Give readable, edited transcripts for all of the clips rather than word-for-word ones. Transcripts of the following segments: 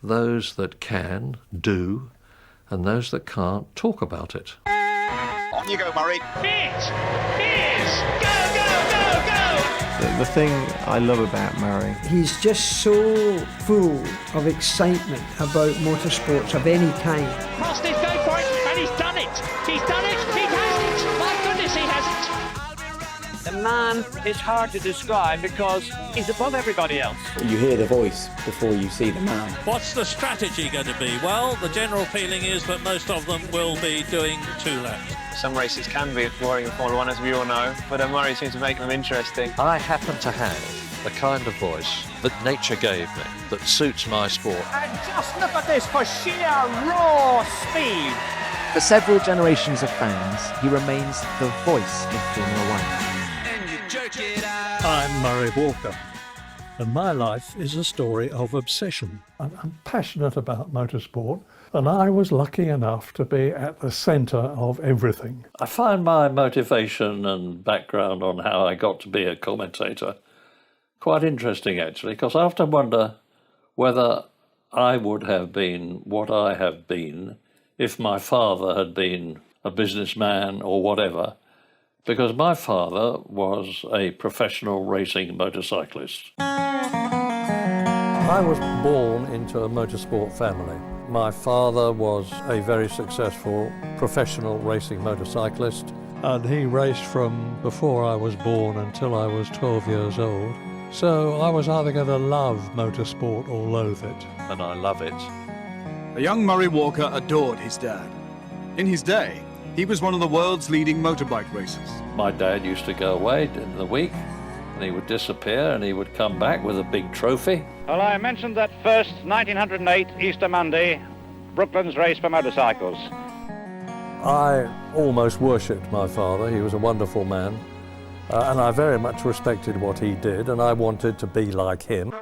Those that can, do, and those that can't, talk about it. On you go, Murray. It is go, go, go, go! The thing I love about Murray, he's just so full of excitement about motorsports of any kind. Prost is going for it, and he's done it! He's done it! He hasn't! My goodness, he hasn't! The man is hard to describe because he's above everybody else. You hear the voice before you see the man. What's the strategy going to be? Well, the general feeling is that most of them will be doing 2 laps. Some races can be boring in Formula 1, as we all know, but Murray seems to make them interesting. I happen to have the kind of voice that nature gave me, that suits my sport. And just look at this for sheer raw speed. For several generations of fans, he remains the voice of Formula 1. I'm Murray Walker, and my life is a story of obsession. I'm passionate about motorsport, and I was lucky enough to be at the centre of everything. I find my motivation and background on how I got to be a commentator quite interesting, actually, because I often wonder whether I would have been what I have been if my father had been a businessman or whatever, because my father was a professional racing motorcyclist. I was born into a motorsport family. My father was a very successful professional racing motorcyclist, And he raced from before I was born until I was 12 years old. So I was either going to love motorsport or loathe it. and I love it. A young Murray Walker adored his dad. In his day, he was one of the world's leading motorbike racers. My dad used to go away in the week, and he would disappear, and he would come back with a big trophy. Well, I mentioned that first 1908 Easter Monday, Brooklyn's race for motorcycles. I almost worshipped my father. He was a wonderful man. And I very much respected what he did, and I wanted to be like him.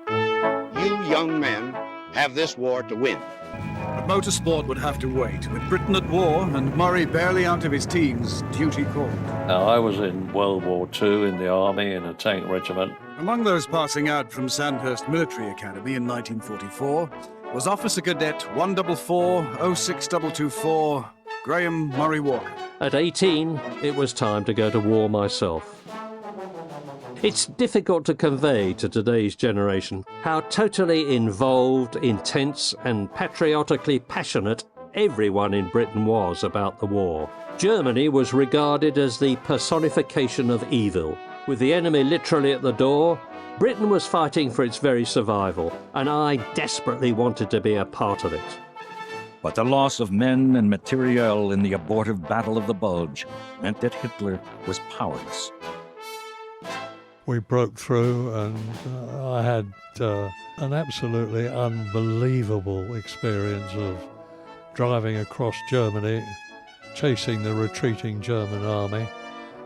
You young men have this war to win. But motorsport would have to wait. With Britain at war and Murray barely out of his teens, duty called. Now, I was in World War II in the army in a tank regiment. Among those passing out from Sandhurst Military Academy in 1944 was Officer Cadet 144-06224, Graham Murray Walker. At 18, it was time to go to war myself. It's difficult to convey to today's generation how totally involved, intense and patriotically passionate everyone in Britain was about the war. Germany was regarded as the personification of evil. With the enemy literally at the door, Britain was fighting for its very survival, and I desperately wanted to be a part of it. But the loss of men and materiel in the abortive Battle of the Bulge meant that Hitler was powerless. We broke through, and I had an absolutely unbelievable experience of driving across Germany, chasing the retreating German army,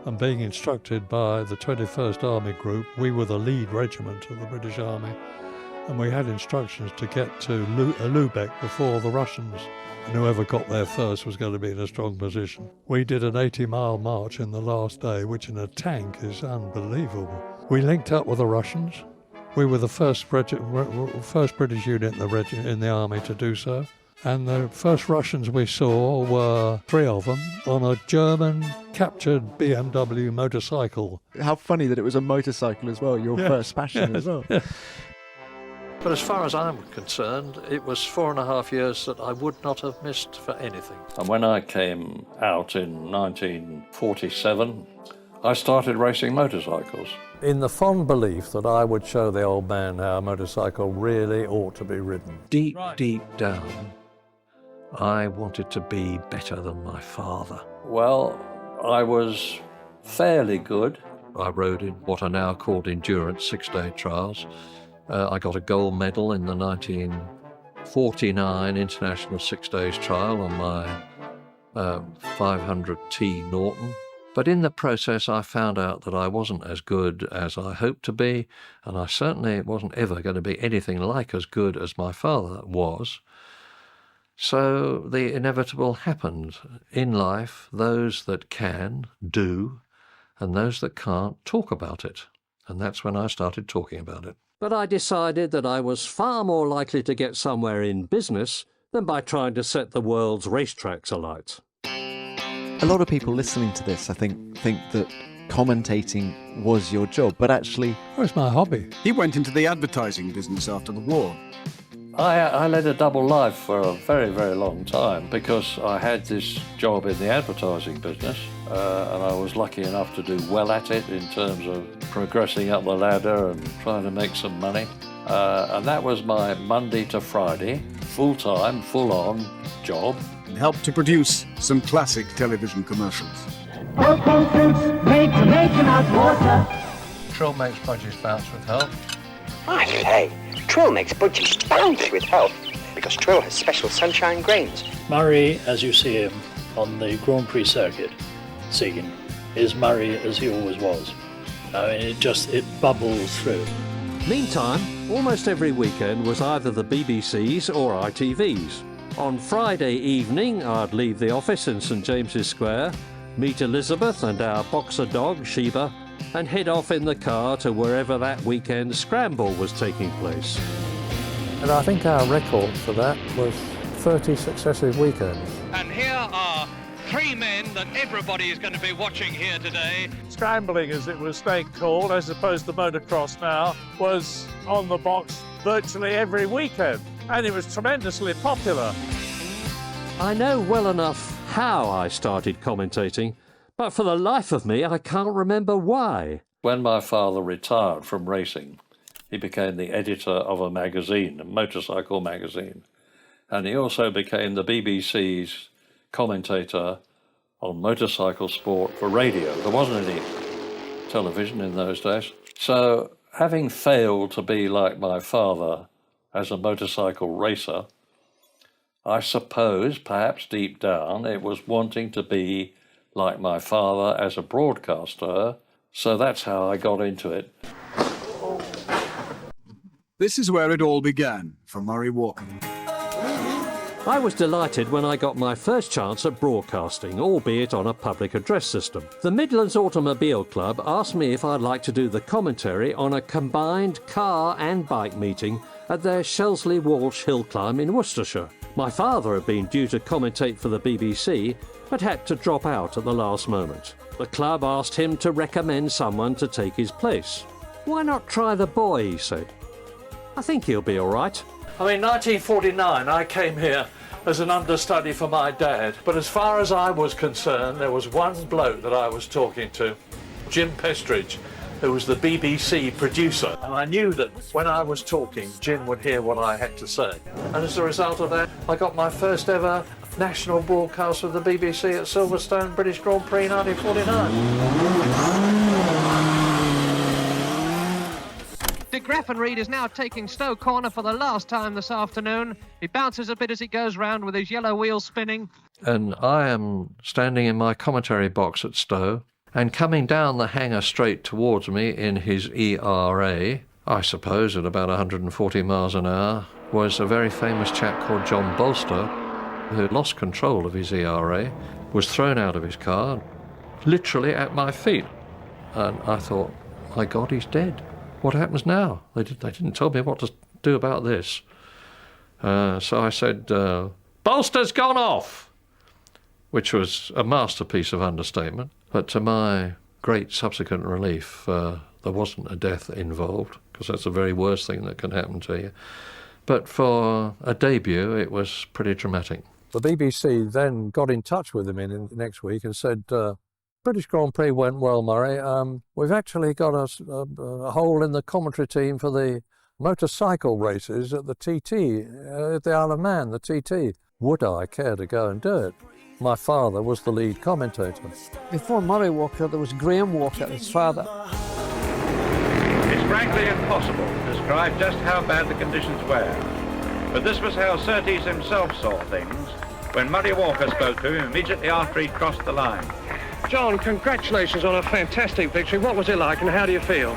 and being instructed by the 21st Army Group. We were the lead regiment of the British Army, and we had instructions to get to Lubeck before the Russians, and whoever got there first was going to be in a strong position. We did an 80-mile march in the last day, which in a tank is unbelievable. We linked up with the Russians. We were the first British unit in the army to do so. And the first Russians we saw were 3 of them on a German captured BMW motorcycle. How funny that it was a motorcycle as well, your first passion as well. But as far as I'm concerned, it was 4.5 years that I would not have missed for anything. And when I came out in 1947, I started racing motorcycles, in the fond belief that I would show the old man how a motorcycle really ought to be ridden. Deep down, I wanted to be better than my father. Well, I was fairly good. I rode in what are now called endurance 6-day trials. I got a gold medal in the 1949 International 6 Days trial on my 500T Norton. But in the process, I found out that I wasn't as good as I hoped to be, and I certainly wasn't ever going to be anything like as good as my father was. So the inevitable happened. In life, those that can, do, and those that can't, talk about it. And that's when I started talking about it. But I decided that I was far more likely to get somewhere in business than by trying to set the world's racetracks alight. A lot of people listening to this, I think that commentating was your job, but actually... Oh, it's my hobby. He went into the advertising business after the war. I led a double life for a very, very long time because I had this job in the advertising business and I was lucky enough to do well at it in terms of progressing up the ladder and trying to make some money. And that was my Monday to Friday, full-time, full-on job. And helped to produce some classic television commercials. Trill makes produce bounce with help. I say, Trill makes produce bounce with help because Trill has special sunshine grains. Murray, as you see him on the Grand Prix circuit scene, is Murray as he always was. I mean, it bubbles through. Meantime, almost every weekend was either the BBC's or ITV's. On Friday evening, I'd leave the office in St James's Square, meet Elizabeth and our boxer dog, Sheba, and head off in the car to wherever that weekend scramble was taking place. And I think our record for that was 30 successive weekends. And here are three men that everybody is going to be watching here today. Scrambling, as it was then called, as opposed to motocross now, was on the box virtually every weekend, and it was tremendously popular. I know well enough how I started commentating, but for the life of me, I can't remember why. When my father retired from racing, he became the editor of a magazine, a motorcycle magazine, and he also became the BBC's commentator on motorcycle sport for radio. There wasn't any television in those days. So, having failed to be like my father as a motorcycle racer, I suppose, perhaps deep down, it was wanting to be like my father as a broadcaster, so that's how I got into it. This is where it all began for Murray Walker. I was delighted when I got my first chance at broadcasting, albeit on a public address system. The Midlands Automobile Club asked me if I'd like to do the commentary on a combined car and bike meeting at their Shelsley Walsh hill climb in Worcestershire. My father had been due to commentate for the BBC, but had to drop out at the last moment. The club asked him to recommend someone to take his place. Why not try the boy, he said. I think he'll be all right. I mean, 1949, I came here as an understudy for my dad, but as far as I was concerned, there was one bloke that I was talking to, Jim Pestridge, who was the BBC producer. And I knew that when I was talking, Jim would hear what I had to say. And as a result of that, I got my first ever national broadcast of the BBC at Silverstone British Grand Prix 1949. De Graffenried is now taking Stowe Corner for the last time this afternoon. He bounces a bit as he goes round with his yellow wheels spinning. And I am standing in my commentary box at Stowe, and coming down the hangar straight towards me in his ERA, I suppose at about 140 miles an hour, was a very famous chap called John Bolster, who lost control of his ERA, was thrown out of his car, literally at my feet. And I thought, my God, he's dead. What happens now? They didn't tell me what to do about this. So I said, Bolster's gone off, which was a masterpiece of understatement. But to my great subsequent relief, there wasn't a death involved, because that's the very worst thing that can happen to you. But for a debut, it was pretty dramatic. The BBC then got in touch with him in next week and said, British Grand Prix went well, Murray. We've actually got a hole in the commentary team for the motorcycle races at the TT, at the Isle of Man, the TT. Would I care to go and do it? My father was the lead commentator. Before Murray Walker, there was Graham Walker, his father. It's frankly impossible to describe just how bad the conditions were. But this was how Surtees himself saw things when Murray Walker spoke to him immediately after he'd crossed the line. John, congratulations on a fantastic victory. What was it like and how do you feel?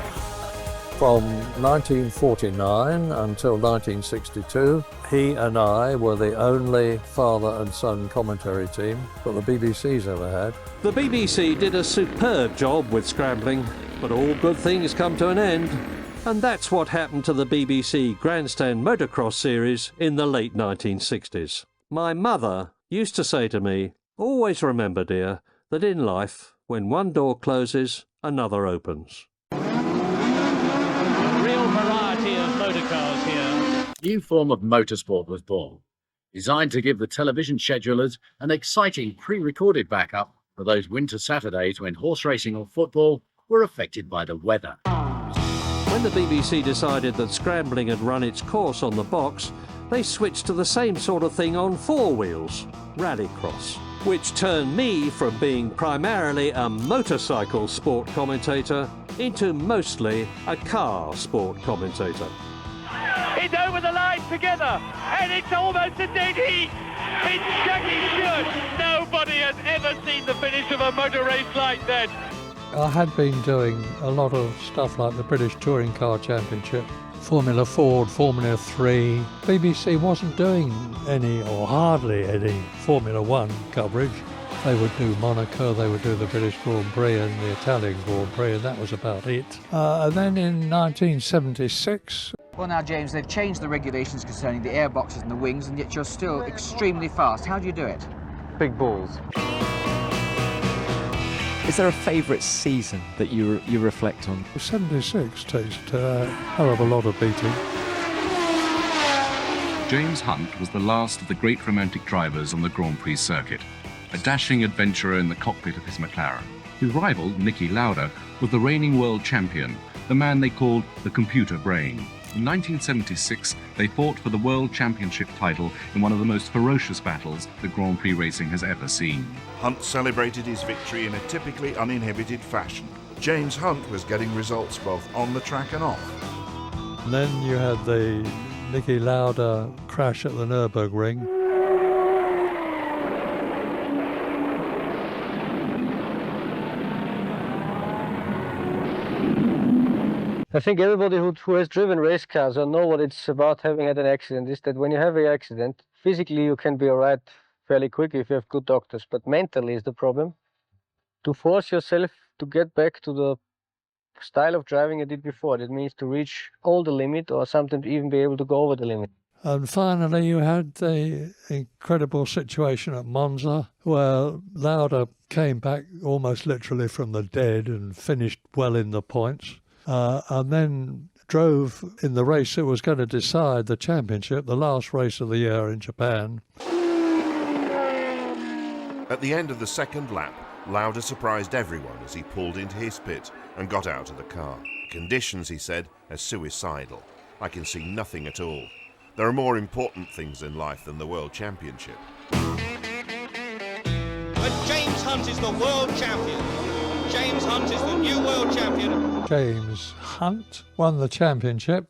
From 1949 until 1962, he and I were the only father and son commentary team that the BBC's ever had. The BBC did a superb job with scrambling, but all good things come to an end. And that's what happened to the BBC Grandstand Motocross series in the late 1960s. My mother used to say to me, "Always remember, dear, that in life, when one door closes, another opens." A real variety of motorcars here. A new form of motorsport was born, designed to give the television schedulers an exciting pre-recorded backup for those winter Saturdays when horse racing or football were affected by the weather. When the BBC decided that scrambling had run its course on the box, they switched to the same sort of thing on four wheels, rallycross, which turned me from being primarily a motorcycle sport commentator into mostly a car sport commentator. It's over the line together, and it's almost a dead heat. It's Jackie Stewart. Nobody has ever seen the finish of a motor race like that. I had been doing a lot of stuff like the British Touring Car Championship, Formula Ford, Formula 3. BBC wasn't doing any, or hardly any, Formula 1 coverage. They would do Monaco, they would do the British Grand Prix and the Italian Grand Prix, and that was about it. And then in 1976... Well now, James, they've changed the regulations concerning the airboxes and the wings, and yet you're still extremely fast. How do you do it? Big balls. Is there a favourite season that you reflect on? 76 takes a hell of a lot of beating. James Hunt was the last of the great romantic drivers on the Grand Prix circuit, a dashing adventurer in the cockpit of his McLaren. His rival, Niki Lauda, was the reigning world champion, the man they called the computer brain. In 1976, they fought for the World Championship title in one of the most ferocious battles that Grand Prix racing has ever seen. Hunt celebrated his victory in a typically uninhibited fashion. James Hunt was getting results both on the track and off. And then you had the Niki Lauda crash at the Nürburgring. I think everybody who has driven race cars or know what it's about having had an accident is that when you have an accident, physically you can be all right fairly quickly if you have good doctors, but mentally is the problem. To force yourself to get back to the style of driving you did before, that means to reach all the limit or sometimes even be able to go over the limit. And finally you had the incredible situation at Monza where Lauda came back almost literally from the dead and finished well in the points. And then drove in the race that was going to decide the championship, the last race of the year in Japan. At the end of the second lap, Lauda surprised everyone as he pulled into his pit and got out of the car. Conditions, he said, are suicidal. I can see nothing at all. There are more important things in life than the World Championship. But James Hunt is the world champion. James Hunt is the new world champion. James Hunt won the championship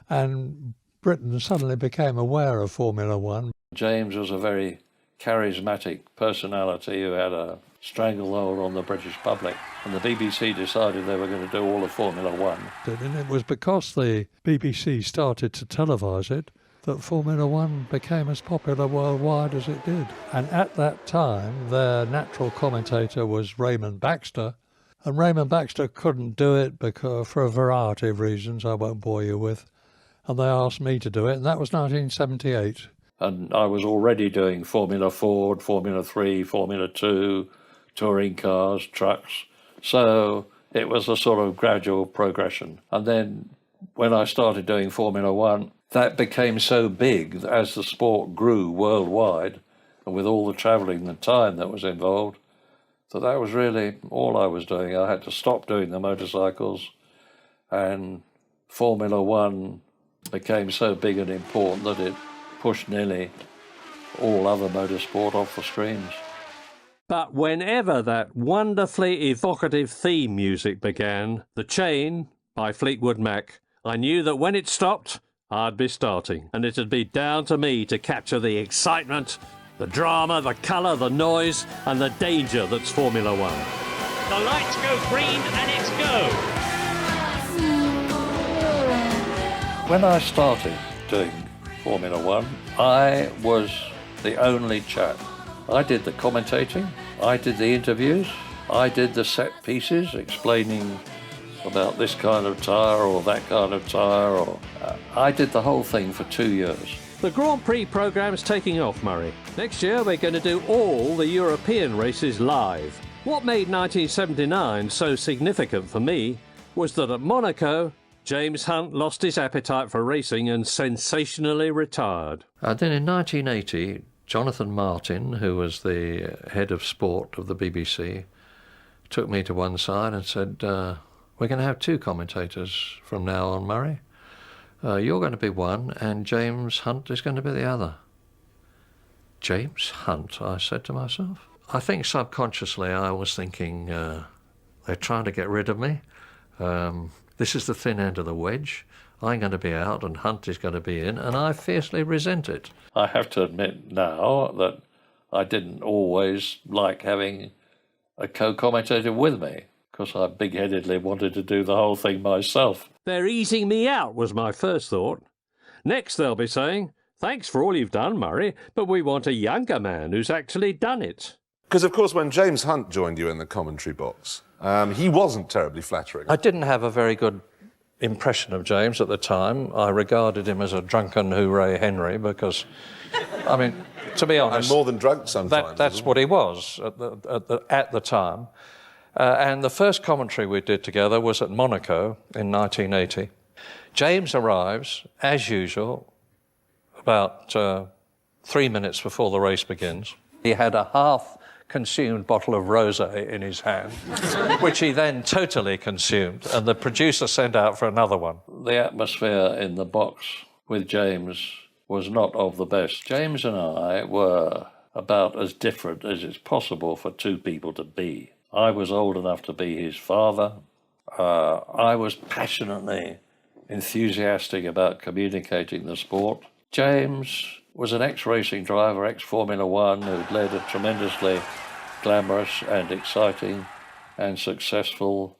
and Britain suddenly became aware of Formula 1. James was a very charismatic personality who had a stranglehold on the British public, and the BBC decided they were going to do all of Formula 1. And it was because the BBC started to televise it that Formula 1 became as popular worldwide as it did. And at that time, their natural commentator was Raymond Baxter, and Raymond Baxter couldn't do it because, for a variety of reasons I won't bore you with, and they asked me to do it, and that was 1978. And I was already doing Formula Ford, Formula 3, Formula 2, touring cars, trucks, so it was a sort of gradual progression. And then when I started doing Formula 1, that became so big as the sport grew worldwide, and with all the travelling and time that was involved, that was really all I was doing. I had to stop doing the motorcycles, and Formula 1 became so big and important that it pushed nearly all other motorsport off the screens. But whenever that wonderfully evocative theme music began, The Chain by Fleetwood Mac, I knew that when it stopped, I'd be starting, and it'd be down to me to capture the excitement, the drama, the colour, the noise, and the danger that's Formula 1. The lights go green and it's go. When I started doing Formula 1, I was the only chap. I did the commentating, I did the interviews, I did the set pieces explaining about this kind of tyre or that kind of tyre. Or I did the whole thing for 2 years. The Grand Prix programme's taking off, Murray. Next year we're going to do all the European races live. What made 1979 so significant for me was that at Monaco, James Hunt lost his appetite for racing and sensationally retired. And then in 1980, Jonathan Martin, who was the head of sport of the BBC, took me to one side and said, we're going to have 2 commentators from now on, Murray. You're going to be one, and James Hunt is going to be the other. James Hunt, I said to myself. I think subconsciously I was thinking, they're trying to get rid of me. This is the thin end of the wedge. I'm going to be out and Hunt is going to be in, and I fiercely resent it. I have to admit now that I didn't always like having a co-commentator with me, because I big-headedly wanted to do the whole thing myself. They're easing me out, was my first thought. Next they'll be saying, thanks for all you've done, Murray, but we want a younger man who's actually done it. Because, of course, when James Hunt joined you in the commentary box, he wasn't terribly flattering. I didn't have a very good impression of James at the time. I regarded him as a drunken hooray Henry because, I mean, to be honest... And more than drunk sometimes. That's what he was at the time. And the first commentary we did together was at Monaco in 1980. James arrives, as usual, about 3 minutes before the race begins. He had a half-consumed bottle of rosé in his hand, which he then totally consumed, and the producer sent out for another one. The atmosphere in the box with James was not of the best. James and I were about as different as it's possible for 2 people to be. I was old enough to be his father. I was passionately enthusiastic about communicating the sport. James was an ex-racing driver, ex-Formula One, who'd led a tremendously glamorous and exciting and successful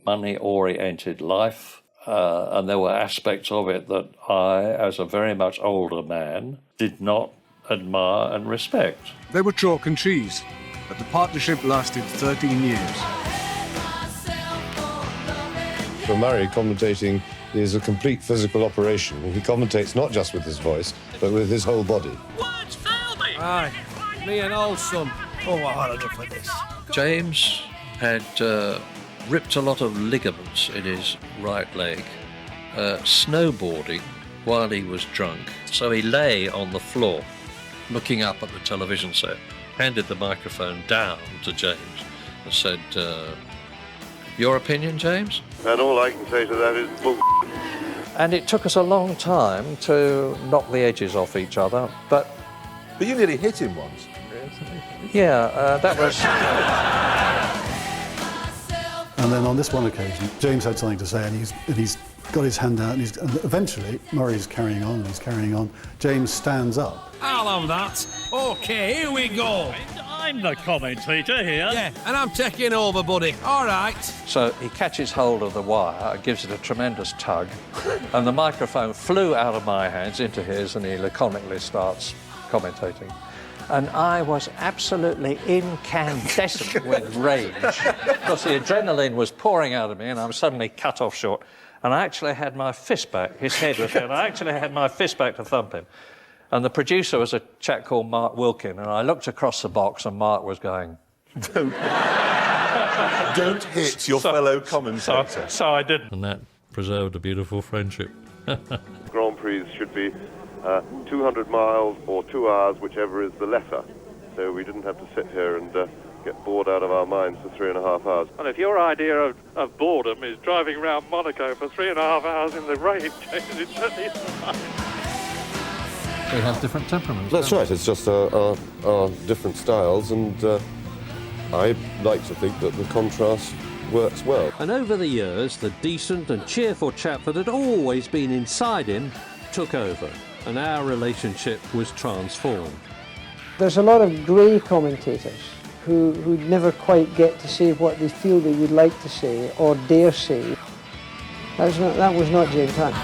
money-oriented life. And there were aspects of it that I, as a very much older man, did not admire and respect. They were chalk and cheese, but the partnership lasted 13 years. For Murray, commentating is a complete physical operation. He commentates not just with his voice, but with his whole body. Words fail me! Aye, me and old son. Oh, I had enough of this. James had ripped a lot of ligaments in his right leg, snowboarding while he was drunk. So he lay on the floor, looking up at the television set, handed the microphone down to James and said, your opinion, James? And all I can say to that is bull. And it took us a long time to knock the edges off each other, but you nearly hit him once. Yeah, that was... And then on this one occasion, James had something to say, and he's got his hand out, and eventually Murray's carrying on, and he's carrying on. James stands up. I'll have that. OK, here we go. I'm the commentator here. Yeah, and I'm taking over, buddy. All right. So he catches hold of the wire, gives it a tremendous tug, and the microphone flew out of my hands into his, and he laconically starts commentating. And I was absolutely incandescent with rage because the adrenaline was pouring out of me, and I was suddenly cut off short. And I actually had my fist back. His head was down. I actually had my fist back to thump him. And the producer was a chap called Mark Wilkin, and I looked across the box, and Mark was going, Don't hit your fellow commentator. So I didn't. And that preserved a beautiful friendship. Grand Prix should be 200 miles or 2 hours, whichever is the lesser. So we didn't have to sit here and get bored out of our minds for 3.5 hours. And if your idea of boredom is driving around Monaco for 3.5 hours in the rain, James, it certainly isn't mine. We have different temperaments. That's right, it's just our different styles, and I like to think that the contrast works well. And over the years, the decent and cheerful chap that had always been inside him took over, and our relationship was transformed. There's a lot of grey commentators who never quite get to say what they feel they would like to say or dare say. That was not James Hunt.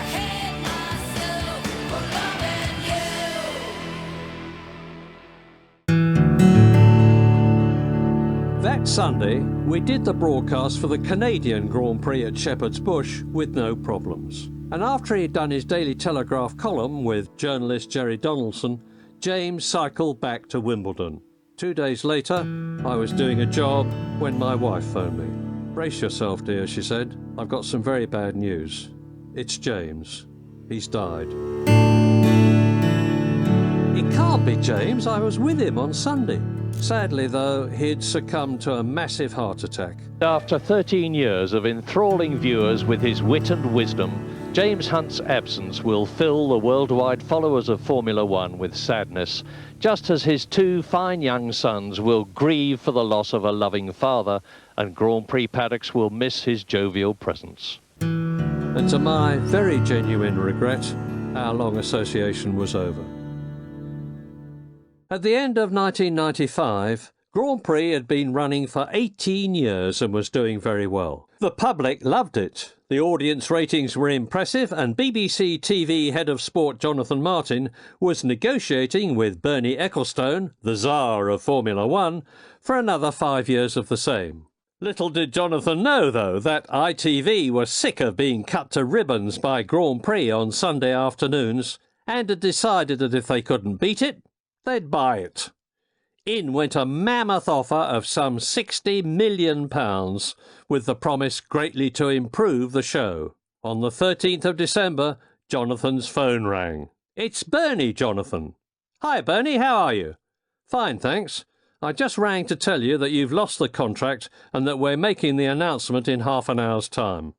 That That Sunday, we did the broadcast for the Canadian Grand Prix at Shepherd's Bush with no problems. And after he'd done his Daily Telegraph column with journalist Jerry Donaldson, James cycled back to Wimbledon. 2 days later, I was doing a job when my wife phoned me. "Brace yourself, dear," she said. "I've got some very bad news. It's James. He's died." It can't be James. I was with him on Sunday. Sadly, though, he'd succumbed to a massive heart attack. After 13 years of enthralling viewers with his wit and wisdom, James Hunt's absence will fill the worldwide followers of Formula One with sadness, just as his 2 fine young sons will grieve for the loss of a loving father, and Grand Prix paddocks will miss his jovial presence. And to my very genuine regret, our long association was over. At the end of 1995, Grand Prix had been running for 18 years and was doing very well. The public loved it. The audience ratings were impressive, and BBC TV head of sport Jonathan Martin was negotiating with Bernie Ecclestone, the Tsar of Formula One, for another 5 years of the same. Little did Jonathan know, though, that ITV was sick of being cut to ribbons by Grand Prix on Sunday afternoons, and had decided that if they couldn't beat it, they'd buy it. In went a mammoth offer of some £60 million, with the promise greatly to improve the show. On the 13th of December, Jonathan's phone rang. "It's Bernie, Jonathan." "Hi, Bernie, how are you?" "Fine, thanks. I just rang to tell you that you've lost the contract and that we're making the announcement in half an hour's time."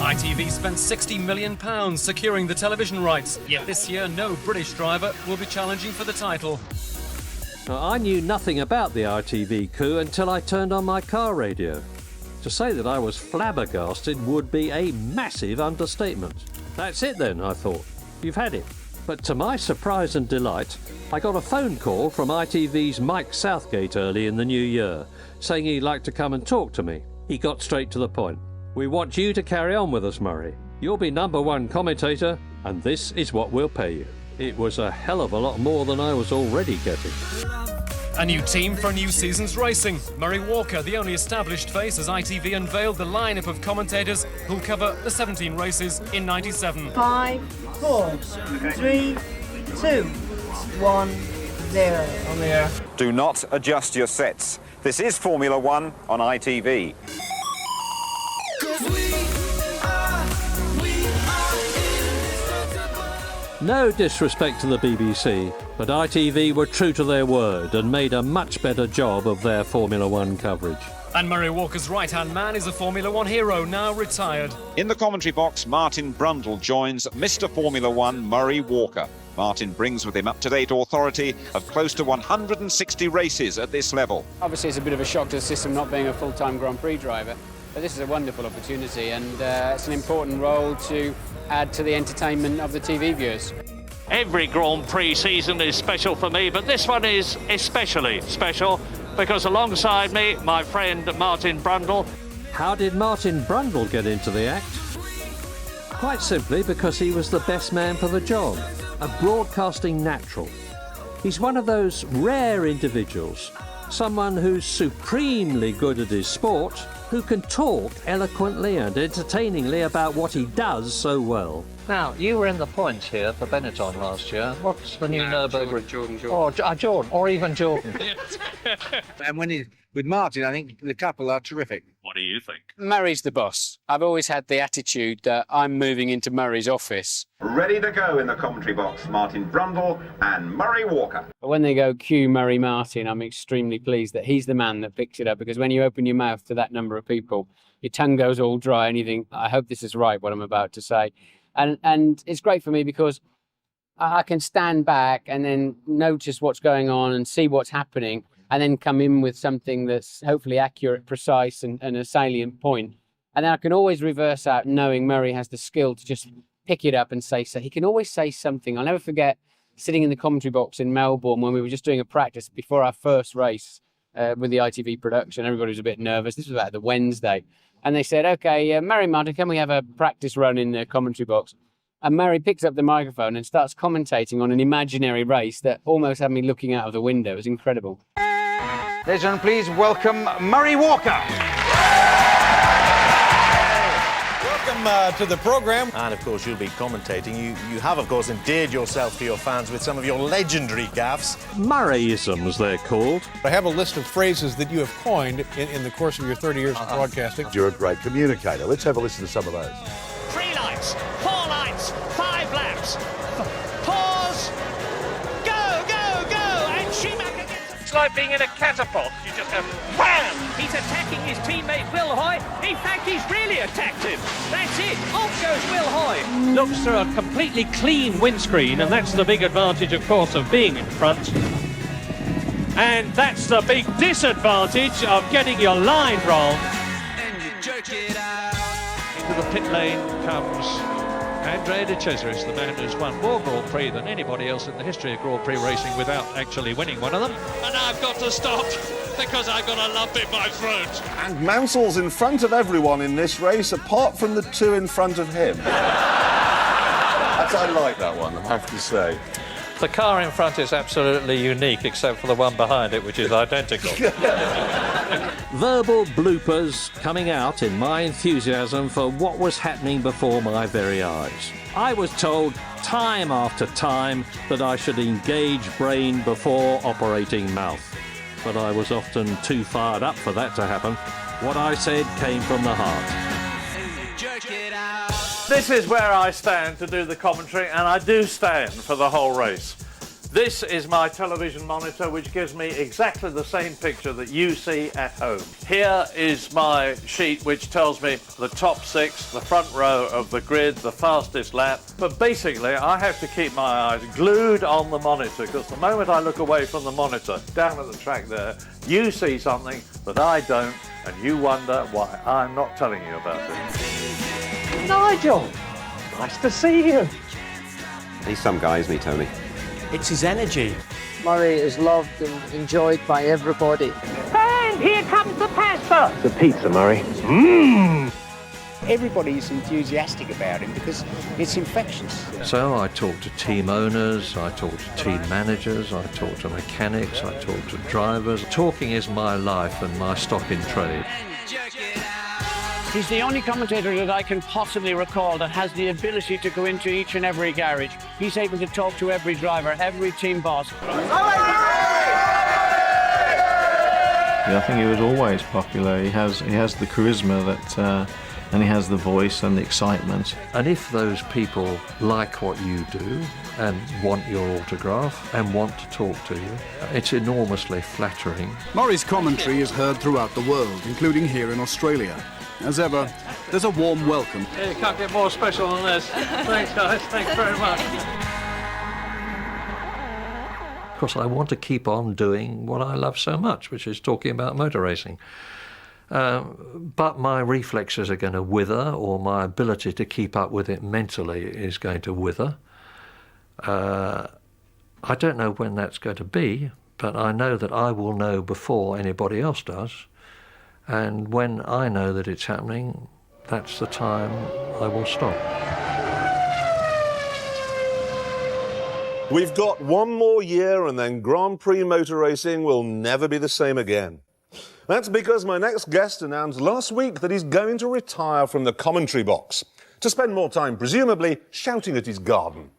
ITV spent £60 million securing the television rights, yet this year no British driver will be challenging for the title. Now, I knew nothing about the ITV coup until I turned on my car radio. To say that I was flabbergasted would be a massive understatement. That's it then, I thought. You've had it. But to my surprise and delight, I got a phone call from ITV's Mike Southgate early in the new year, saying he'd like to come and talk to me. He got straight to the point. "We want you to carry on with us, Murray. You'll be #1 commentator, and this is what we'll pay you." It was a hell of a lot more than I was already getting. A new team for a new season's racing. Murray Walker, the only established face, as ITV unveiled the lineup of commentators who'll cover the 17 races in '97. 5, 4, 3, 2, 1, 0. On the air. Do not adjust your sets. This is Formula One on ITV. No disrespect to the BBC, but ITV were true to their word and made a much better job of their Formula One coverage. And Murray Walker's right-hand man is a Formula One hero, now retired. In the commentary box, Martin Brundle joins Mr. Formula One Murray Walker. Martin brings with him up-to-date authority of close to 160 races at this level. Obviously, it's a bit of a shock to the system not being a full-time Grand Prix driver, but this is a wonderful opportunity, and it's an important role to add to the entertainment of the TV viewers. Every Grand Prix season is special for me, but this one is especially special because alongside me, my friend Martin Brundle. How did Martin Brundle get into the act? Quite simply because he was the best man for the job, a broadcasting natural. He's one of those rare individuals, someone who's supremely good at his sport, who can talk eloquently and entertainingly about what he does so well. Now, you were in the points here for Benetton last year. What's the new Nürburgring? Jordan. Oh, Jordan, or even Jordan. And when he's with Martin, I think the couple are terrific. What do you think? Murray's the boss. I've always had the attitude that I'm moving into Murray's office. Ready to go in the commentary box, Martin Brundle and Murray Walker. But when they go cue Murray Martin, I'm extremely pleased that he's the man that picks it up, because when you open your mouth to that number of people, your tongue goes all dry and you think, I hope this is right, what I'm about to say. And it's great for me because I can stand back and then notice what's going on and see what's happening, and then come in with something that's hopefully accurate, precise, and a salient point. And then I can always reverse out, knowing Murray has the skill to just pick it up and say so. He can always say something. I'll never forget sitting in the commentary box in Melbourne when we were just doing a practice before our first race with the ITV production. Everybody was a bit nervous. This was about the Wednesday. And they said, OK, Murray Martin, can we have a practice run in the commentary box? And Murray picks up the microphone and starts commentating on an imaginary race that almost had me looking out of the window. It was incredible. Ladies and gentlemen, please welcome Murray Walker. Welcome to the programme. And of course, you'll be commentating. You have, of course, endeared yourself to your fans with some of your legendary gaffes. Murrayisms, they're called. I have a list of phrases that you have coined in the course of your 30 years of broadcasting. You're a great communicator. Let's have a listen to some of those. 3 lights, 4 lights, 5 laps. Pause. Go, go, go. And Schumacher gets... It's like being in a catapult. You just go, wham! He's attacking his teammate Will Hoy. In fact, he's really attacked him. That's it. Off goes Will Hoy. Looks through a completely clean windscreen, and that's the big advantage, of course, of being in front. And that's the big disadvantage of getting your line wrong. And you jerk it out. Into the pit lane comes Andrea De Cesaris, the man who's won more Grand Prix than anybody else in the history of Grand Prix racing without actually winning one of them. And I've got to stop because I've got a lump in my throat. And Mansell's in front of everyone in this race, apart from the 2 in front of him. I like that one, I have to say. The car in front is absolutely unique, except for the one behind it, which is identical. Verbal bloopers coming out in my enthusiasm for what was happening before my very eyes. I was told time after time that I should engage brain before operating mouth, but I was often too fired up for that to happen. What I said came from the heart. This is where I stand to do the commentary, and I do stand for the whole race. This is my television monitor, which gives me exactly the same picture that you see at home. Here is my sheet, which tells me the top 6, the front row of the grid, the fastest lap. But basically, I have to keep my eyes glued on the monitor, because the moment I look away from the monitor, down at the track there, you see something that I don't, and you wonder why I'm not telling you about it. Nigel, nice to see you. He's some guy, isn't he, Tony? It's his energy. Murray is loved and enjoyed by everybody. And here comes the pasta. The pizza, Murray. Mmm. Everybody's enthusiastic about him because it's infectious. So I talk to team owners, I talk to team managers, I talk to mechanics, I talk to drivers. Talking is my life and my stock in trade. He's the only commentator that I can possibly recall that has the ability to go into each and every garage. He's able to talk to every driver, every team boss. I think he was always popular. He has the charisma that, and he has the voice and the excitement. And if those people like what you do and want your autograph and want to talk to you, it's enormously flattering. Murray's commentary is heard throughout the world, including here in Australia. As ever, there's a warm welcome. Yeah, you can't get more special than this. Thanks, guys. Thanks very much. Of course, I want to keep on doing what I love so much, which is talking about motor racing. But my reflexes are going to wither, or my ability to keep up with it mentally is going to wither. I don't know when that's going to be, but I know that I will know before anybody else does. And when I know that it's happening, that's the time I will stop. We've got one more year and then Grand Prix motor racing will never be the same again. That's because my next guest announced last week that he's going to retire from the commentary box to spend more time, presumably, shouting at his garden.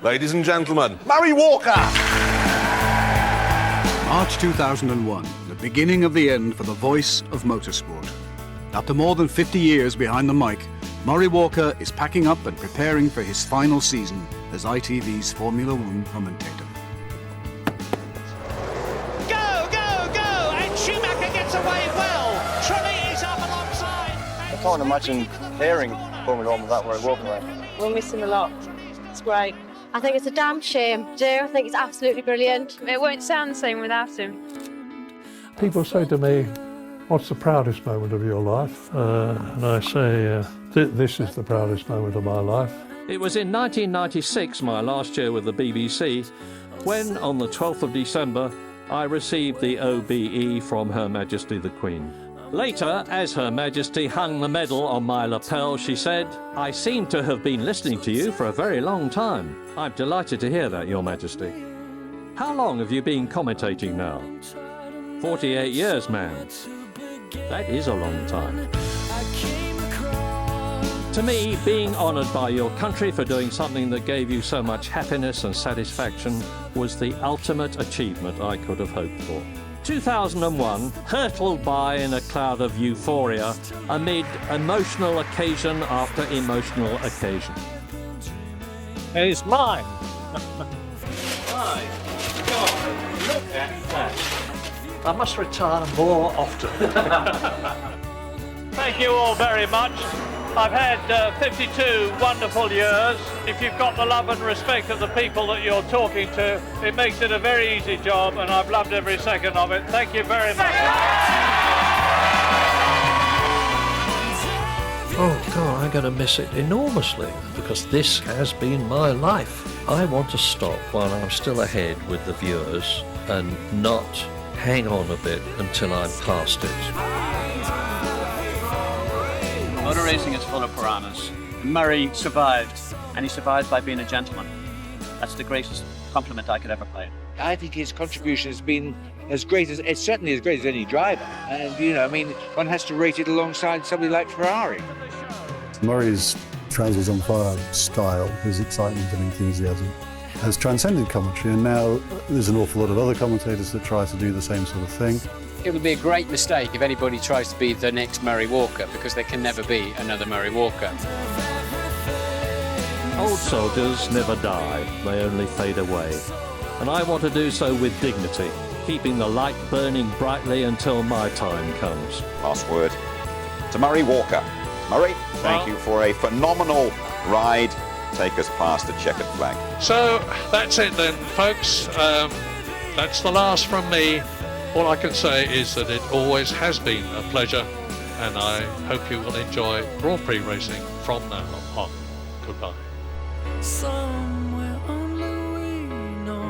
Ladies and gentlemen, Murray Walker! March 2001, the beginning of the end for the voice of motorsport. After more than 50 years behind the mic, Murray Walker is packing up and preparing for his final season as ITV's Formula One commentator. Go, go, go! And Schumacher gets away well. Prix is up alongside. I can't imagine hearing Formula One without Murray Walker away. We'll miss him a lot. It's great. I think it's a damn shame, do. I think it's absolutely brilliant. It won't sound the same without him. People say to me, what's the proudest moment of your life? And I say, this is the proudest moment of my life. It was in 1996, my last year with the BBC, when on the 12th of December I received the OBE from Her Majesty the Queen. Later, as Her Majesty hung the medal on my lapel, she said, "I seem to have been listening to you for a very long time. I'm delighted to hear that, Your Majesty." How long have you been commentating now? 48 years, man. That is a long time. To me, being honoured by your country for doing something that gave you so much happiness and satisfaction was the ultimate achievement I could have hoped for. 2001 hurtled by in a cloud of euphoria amid emotional occasion after emotional occasion. It's mine. My God, look at that. I must retire more often. Thank you all very much. I've had 52 wonderful years. If you've got the love and respect of the people that you're talking to, it makes it a very easy job, and I've loved every second of it. Thank you very much. Oh God, I'm going to miss it enormously because this has been my life. I want to stop while I'm still ahead with the viewers and not hang on a bit until I'm past it. Motor racing is full of piranhas. Murray survived, and he survived by being a gentleman. That's the greatest compliment I could ever pay. I think his contribution has been as great as, it's certainly as great as any driver. And, you know, I mean, one has to rate it alongside somebody like Ferrari. Murray's trousers on fire style, his excitement and enthusiasm, has transcended commentary, and now there's an awful lot of other commentators that try to do the same sort of thing. It would be a great mistake if anybody tries to be the next Murray Walker, because there can never be another Murray Walker. Old soldiers never die, they only fade away. And I want to do so with dignity, keeping the light burning brightly until my time comes. Last word to Murray Walker. Murray, thank you for a phenomenal ride. Take us past the checkered flag. So that's it then, folks. That's the last from me. All I can say is that it always has been a pleasure, and I hope you will enjoy Grand Prix racing from now on. Goodbye. Somewhere only we know.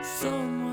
Somewhere